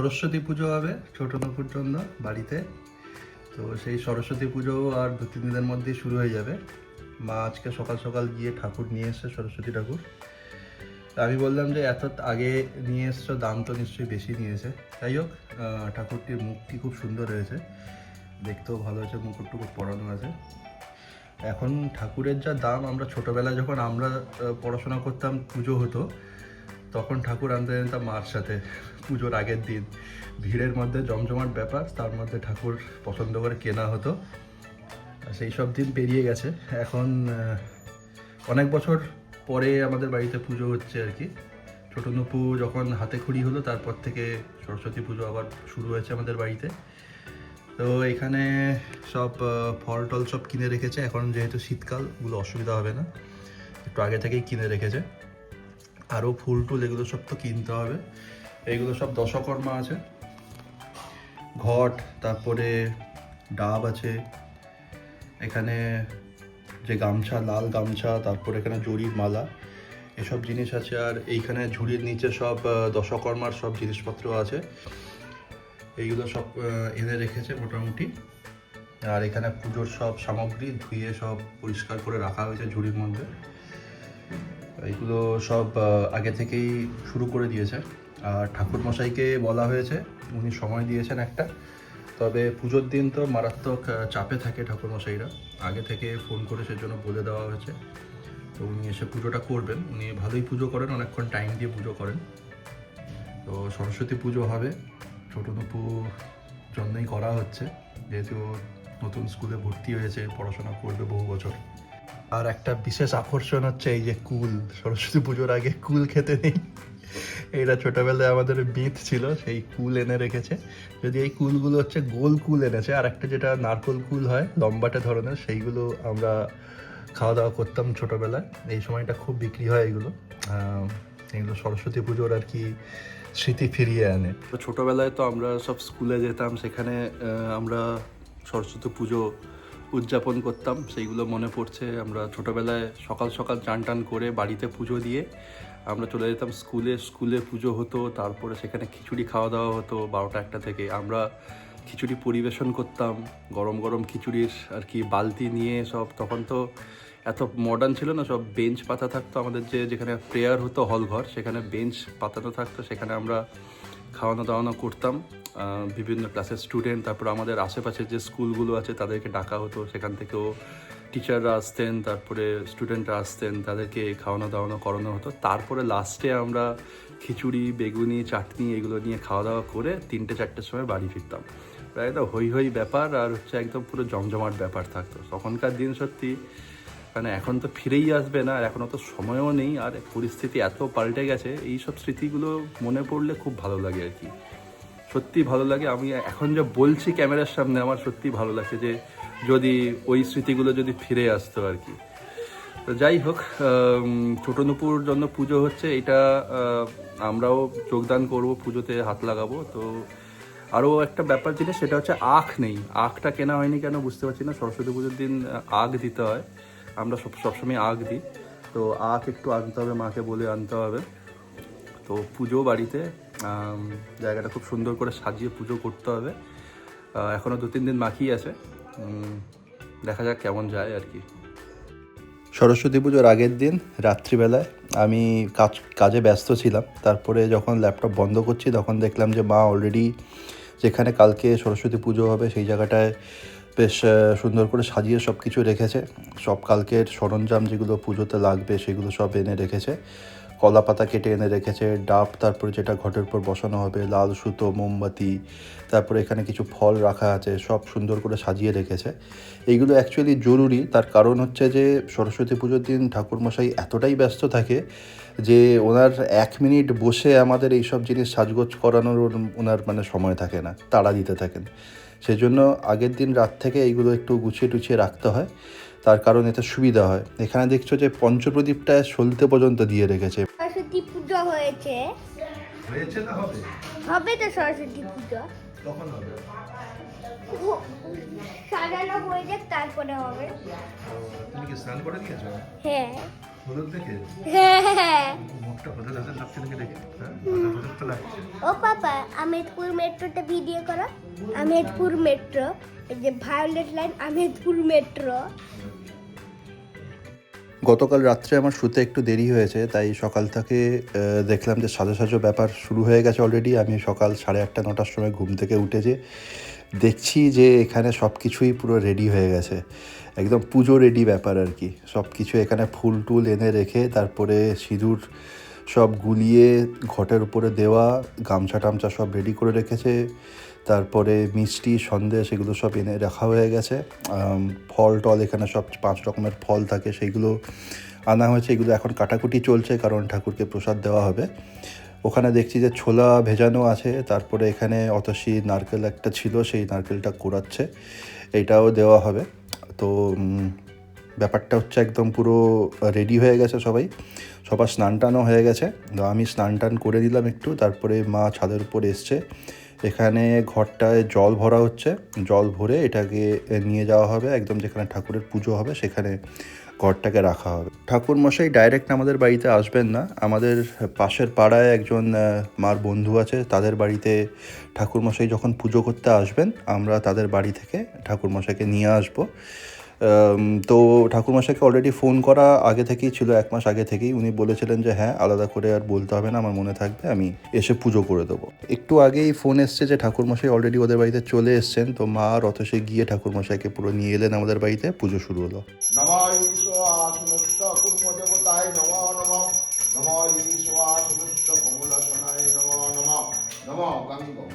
সরস্বতী পুজো হবে ছোটনুপুর জন্য বাড়িতে। তো সেই সরস্বতী পুজো আর 2-3 দিনের মধ্যেই শুরু হয়ে যাবে। মা আজকে সকাল সকাল গিয়ে ঠাকুর নিয়ে এসছে, সরস্বতী ঠাকুর। আমি বললাম যে এত আগে নিয়ে এসছো, দাম তো নিশ্চয়ই বেশি নিয়েছে। যাই হোক, ঠাকুরটির মুখটি খুব সুন্দর হয়েছে, দেখতেও ভালো হয়েছে, মুকুট টুকুট পরানো আছে। এখন ঠাকুরের যা দাম, আমরা ছোটোবেলায় যখন আমরা পড়াশোনা করতাম, পুজো হতো, তখন ঠাকুর আনতে যেতাম মার সাথে পুজোর আগের দিন। ভিড়ের মধ্যে জমজমাট ব্যাপার, তার মধ্যে ঠাকুর পছন্দ করে কেনা হতো। সেই সব দিন পেরিয়ে গেছে। এখন অনেক বছর পরে আমাদের বাড়িতে পুজো হচ্ছে আর কি। ছোটো নুপু যখন হাতে খড়ি হলো, তারপর থেকে সরস্বতী পুজো আবার শুরু হয়েছে আমাদের বাড়িতে। তো এখানে সব ফল টল সব কিনে রেখেছে। এখন যেহেতু শীতকাল, ওগুলো অসুবিধা হবে না, একটু আগে থেকেই কিনে রেখেছে। আরও ফুল টুল এগুলো সব তো কিনতে হবে। এইগুলো সব দশকর্মা আছে, ঘট, তারপরে ডাব আছে, এখানে যে গামছা, লাল গামছা, তারপরে এখানে জরির মালা, এসব জিনিস আছে। আর এইখানে ঝুড়ির নিচে সব দশকর্মার সব জিনিসপত্র আছে, এইগুলো সব এনে রেখেছে মোটামুটি। আর এখানে পুজোর সব সামগ্রী ধুয়ে সব পরিষ্কার করে রাখা হয়েছে ঝুড়ির মধ্যে। এইগুলো সব আগে থেকেই শুরু করে দিয়েছে। আর ঠাকুরমশাইকে বলা হয়েছে, উনি সময় দিয়েছেন একটা। তবে পুজোর দিন তো মারাত্মক চাপে থাকে ঠাকুরমশাইরা, আগে থেকে ফোন করে সেজন্য বলে দেওয়া হয়েছে। তো উনি এসে পুজোটা করবেন। উনি ভালোই পুজো করেন, অনেকক্ষণ টাইম দিয়ে পুজো করেন। তো সরস্বতী পুজো হবে, ছোটো নুপু জন্যই করা হচ্ছে, যেহেতু নতুন স্কুলে ভর্তি হয়েছে, পড়াশোনা করবে বহু বছর। আর একটা বিশেষ আকর্ষণ হচ্ছে এই যে কুল। সরস্বতী পুজোর আগে কুল খেতে নেই, এইটা ছোটবেলায় আমাদের মিথ ছিল। সেই কুল এনে রেখেছে। যদি এই কুলগুলো হচ্ছে গোল কুল এনেছে, আর একটা যেটা নারকোল কুল হয় লম্বাটে ধরনের, সেইগুলো আমরা খাওয়া দাওয়া করতাম ছোটবেলায়। এই সময়টা খুব বিক্রি হয় এগুলো। এগুলো সরস্বতী পুজোর আর কি স্মৃতি ফিরিয়ে আনে। তো ছোটবেলায় তো আমরা সব স্কুলে যেতাম, সেখানে আমরা সরস্বতী পুজো উদযাপন করতাম, সেইগুলো মনে পড়ছে। আমরা ছোটোবেলায় সকাল সকাল চান টান করে বাড়িতে পুজো দিয়ে আমরা চলে যেতাম স্কুলে। স্কুলে পুজো হতো, তারপরে সেখানে খিচুড়ি খাওয়া দাওয়া হতো 12টা-1টা থেকে। আমরা খিচুড়ি পরিবেশন করতাম, গরম গরম খিচুড়ির আর কি বালতি নিয়ে সব। তখন তো এত মডার্ন ছিল না, সব বেঞ্চ পাতা থাকতো আমাদের, যেখানে প্রেয়ার হতো হল ঘর, সেখানে বেঞ্চ পাতানো থাকতো, সেখানে আমরা খাওয়ানো দাওয়ানো করতাম। বিভিন্ন ক্লাসের স্টুডেন্ট, তারপর আমাদের আশেপাশে যে স্কুলগুলো আছে তাদেরকে ডাকা হতো, সেখান থেকেও টিচাররা আসতেন, তারপরে স্টুডেন্টরা আসতেন, তাদেরকে খাওয়ানো দাওয়ানো করানো হতো। তারপরে লাস্টে আমরা খিচুড়ি, বেগুনি, চাটনি এগুলো নিয়ে খাওয়া দাওয়া করে 3টে-4টের সময় বাড়ি ফিরতাম। প্রায় একটা হই হই ব্যাপার, আর হচ্ছে একদম পুরো জমজমাট ব্যাপার থাকতো তখনকার দিন। সত্যি মানে এখন তো ফিরেই আসবে না, আর এখন অত সময়ও নেই, আর পরিস্থিতি এত পাল্টে গেছে। এই সব স্মৃতিগুলো মনে পড়লে খুব ভালো লাগে আর কি, সত্যি ভালো লাগে। আমি এখন যা বলছি ক্যামেরার সামনে, আমার সত্যি ভালো লাগছে যে যদি ওই স্মৃতিগুলো যদি ফিরে আসতো আর কি। তো যাই হোক, ছোটো নুপুর জন্য পুজো হচ্ছে, এটা আমরাও যোগদান করব, পুজোতে হাত লাগাবো। তো আরও একটা ব্যাপার জিনিস, সেটা হচ্ছে আখ নেই। আখটা কেনা হয়নি কেন বুঝতে পারছি না। সরস্বতী পুজোর দিন আখ দিতে হয়, আমরা সবসময় আখ দিই। তো আখ একটু আনতে হবে, মাকে বলে আনতে হবে। তো পুজো বাড়িতে জায়গাটা খুব সুন্দর করে সাজিয়ে পুজো করতে হবে। এখনও 2-3 দিন বাকি আছে, দেখা যাক কেমন যায় আর কি। সরস্বতী পুজোর আগের দিন রাত্রিবেলায় আমি কাজে ব্যস্ত ছিলাম। তারপরে যখন ল্যাপটপ বন্ধ করছি, তখন দেখলাম যে মা অলরেডি যেখানে কালকে সরস্বতী পুজো হবে সেই জায়গাটায় বেশ সুন্দর করে সাজিয়ে সব কিছু রেখেছে। সব কালকের সরঞ্জাম যেগুলো পুজোতে লাগবে সেগুলো সব এনে রেখেছে। কলা পাতা কেটে এনে রেখেছে, ডাব, তারপরে যেটা ঘটের উপর বসানো হবে, লাল সুতো, মোমবাতি, তারপরে এখানে কিছু ফল রাখা আছে, সব সুন্দর করে সাজিয়ে রেখেছে। এইগুলো অ্যাকচুয়ালি জরুরি, তার কারণ হচ্ছে যে সরস্বতী পুজোর দিন ঠাকুরমশাই এতটাই ব্যস্ত থাকে যে ওনার 1 মিনিট বসে আমাদের এইসব জিনিস সাজগোজ করানোর ওনার মানে সময় থাকে না, তাড়া দিতে থাকেন। সেজন্য আগের দিন রাত থেকে এইগুলো একটু গুছিয়ে টুছিয়ে রাখতে হয়, তার কারণ এতে সুবিধা হয়। এখানে দেখছো যে পঞ্চপ্রদীপটা সলতে পর্যন্ত দিয়ে রেখেছে। সরস্বতী পুজো হয়েছে না হবে? হবে তো সরস্বতী পুজো। কখন হবে? সাজানো হয়ে যাক, তারপরে হবে। তুমি কি স্নান করে নিয়েছো? হ্যাঁ। হলুদ দেখে হ্যাঁ। মুখটা হলুদ হলুদ লাগছে নাকি দেখে? হ্যাঁ, হলুদ তো লাগছে। ও পাপা আমেদপুর মেট্রোটা ভিডিও করো। আমেদপুর মেট্রো, এই যে ভায়োলেট লাইন, আমেদপুর মেট্রো। গতকাল রাত্রে আমার শুতে একটু দেরি হয়েছে, তাই সকাল থেকে দেখলাম যে সাজো ব্যাপার শুরু হয়ে গেছে অলরেডি। আমি সকাল 8:30 9টার সময় ঘুম থেকে উঠেছে দেখছি যে এখানে সব কিছুই পুরো রেডি হয়ে গেছে, একদম পুজো রেডি ব্যাপার আর কি। সব কিছু এখানে ফুল টুল এনে রেখে তারপরে সিঁদুর সব গুলিয়ে ঘটের উপরে দেওয়া, গামছা টামছা সব রেডি করে রেখেছে। তারপরে মিষ্টি সন্দেশ এগুলো সব এনে রাখা হয়ে গেছে। ফল টল এখানে সব 5 রকমের ফল থাকে, সেইগুলো আনা হয়েছে। এগুলো এখন কাটাকুটি চলছে, কারণ ঠাকুরকে প্রসাদ দেওয়া হবে। ওখানে দেখছি যে ছোলা ভেজানো আছে, তারপরে এখানে অতসী নারকেল একটা ছিল, সেই নারকেলটা কোড়াচ্ছে, এইটাও দেওয়া হবে। তো ব্যাপারটা হচ্ছে একদম পুরো রেডি হয়ে গেছে সবার স্নান টানও হয়ে গেছে। তো আমি স্নান টান করে দিলাম একটু, তারপরে মা ছাদের উপর এসছে। এখানে ঘরটায় জল ভরা হচ্ছে, জল ভরে এটাকে নিয়ে যাওয়া হবে একদম যেখানে ঠাকুরের পুজো হবে, সেখানে ঘরটাকে রাখা হবে। ঠাকুর মশাই ডাইরেক্ট আমাদের বাড়িতে আসবেন না, আমাদের পাশের পাড়ায় একজন মার বন্ধু আছে, তাদের বাড়িতে ঠাকুর মশাই যখন পুজো করতে আসবেন আমরা তাদের বাড়ি থেকে ঠাকুর মশাইকে নিয়ে আসবো। তো ঠাকুরমশাইকে অলরেডি ফোন করা আগে থেকেই ছিল, 1 মাস আগে থেকেই। উনি বলেছিলেন যে হ্যাঁ, আলাদা করে আর বলতে হবে না, আমার মনে থাকবে, আমি এসে পুজো করে দেবো। একটু আগেই ফোন এসছে যে ঠাকুরমশাই অলরেডি ওদের বাড়িতে চলে এসছেন। তো মা রথসে গিয়ে ঠাকুরমশাইকে পুরো নিয়ে এলেন আমাদের বাড়িতে, পুজো শুরু হলো। नमो गंगं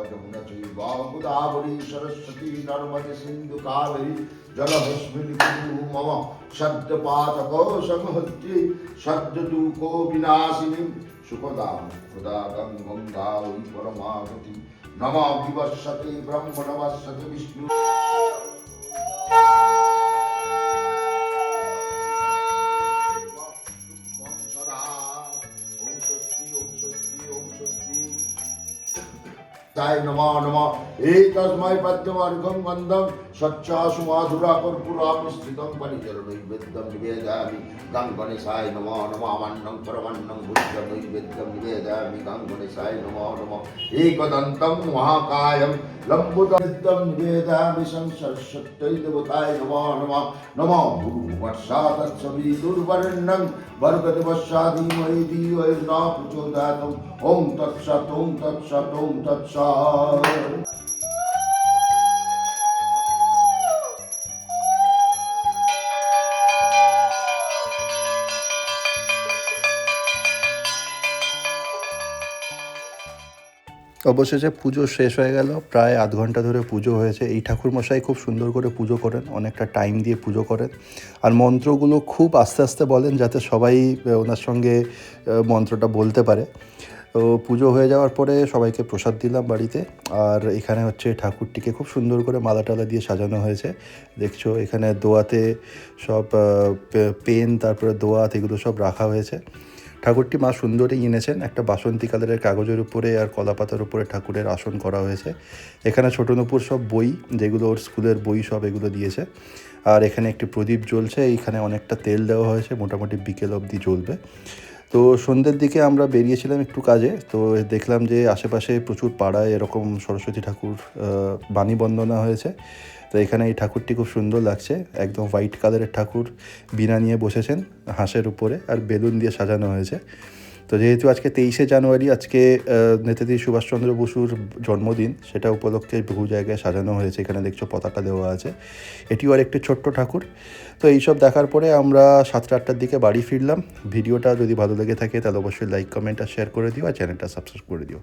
जमुना चैव गोदावरी सरस्वती नर्मदे सिंधु कावेरी जलभस्मिन् कुरु मम सद्यपातको संहत्यै सद्यदुःखो विनाशिनीं सुखदां खुदागं गंगावै परमागति नमो विवस्वते ब्रह्म नमस्ते विष्णु। ताय नमो नमः एतस्मै पद्मवर्गं गन्धं स्वच्छासु माधुरा कर्पूरामिश्रितं परिचरणैवेद्यं निवेदयामि गङ्गणेशाय नमो नमः वन्नं परमन्नं भुजनैवेद्यं निवेदयामि गङ्गणेशाय नमो नमः एकदन्तं महाकायं लम्बोदरिद्रं निवेदयामि संसरस्वत्यै देवताय नमो नमः नमो भूर्भुवस्सादत्सवितुर्वरेण्यं भर्गदेवस्य धीमहि धियो यो न प्रचोदयात् ॐ तत्सत् ॐ तत्सत् ॐ तत्सत्। অবশেষে পুজো শেষ হয়ে গেল, প্রায় আধ ঘন্টা ধরে পুজো হয়েছে। এই ঠাকুরমশাই খুব সুন্দর করে পুজো করেন, অনেকটা টাইম দিয়ে পুজো করেন, আর মন্ত্রগুলো খুব আস্তে আস্তে বলেন যাতে সবাই ওনার সঙ্গে মন্ত্রটা বলতে পারে। তো পুজো হয়ে যাওয়ার পরে সবাইকে প্রসাদ দিলাম বাড়িতে। আর এখানে হচ্ছে ঠাকুরটিকে খুব সুন্দর করে মালা টালা দিয়ে সাজানো হয়েছে, দেখছো। এখানে দোয়াতে সব পেন, তারপরে দোয়াত, এগুলো সব রাখা হয়েছে। ঠাকুরটি মা সুন্দরী এনেছেন, একটা বাসন্তী কালারের কাগজের উপরে আর কলা পাতার উপরে ঠাকুরের আসন করা হয়েছে। এখানে ছোটো নুপুর সব বই, যেগুলো ওর স্কুলের বই সব, এগুলো দিয়েছে। আর এখানে একটি প্রদীপ জ্বলছে, এইখানে অনেকটা তেল দেওয়া হয়েছে, মোটামুটি বিকেল অবধি জ্বলবে। তো সন্ধ্যের দিকে আমরা বেরিয়েছিলাম একটু কাজে, তো দেখলাম যে আশেপাশে প্রচুর পাড়ায় এরকম সরস্বতী ঠাকুর বাণী বন্দনা হয়েছে। তো এখানে এই ঠাকুরটি খুব সুন্দর লাগছে, একদম হোয়াইট কালারের ঠাকুর, বীণা নিয়ে বসেছেন হাঁসের উপরে, আর বেলুন দিয়ে সাজানো হয়েছে। তো যেহেতু আজকে 23শে জানুয়ারি, আজকে নেতাজি সুভাষচন্দ্র বসুর জন্মদিন, সেটা উপলক্ষে বহু জায়গায় সাজানো হয়েছে। এখানে দেখছো পতাকা দেওয়া আছে। এটিও আর একটি ছোট্ট ঠাকুর। তো এইসব দেখার পরে আমরা 7টা 8টার দিকে বাড়ি ফিরলাম। ভিডিওটা যদি ভালো লেগে থাকে তাহলে অবশ্যই লাইক, কমেন্ট আর শেয়ার করে দিও, আর চ্যানেলটা সাবস্ক্রাইব করে দিও।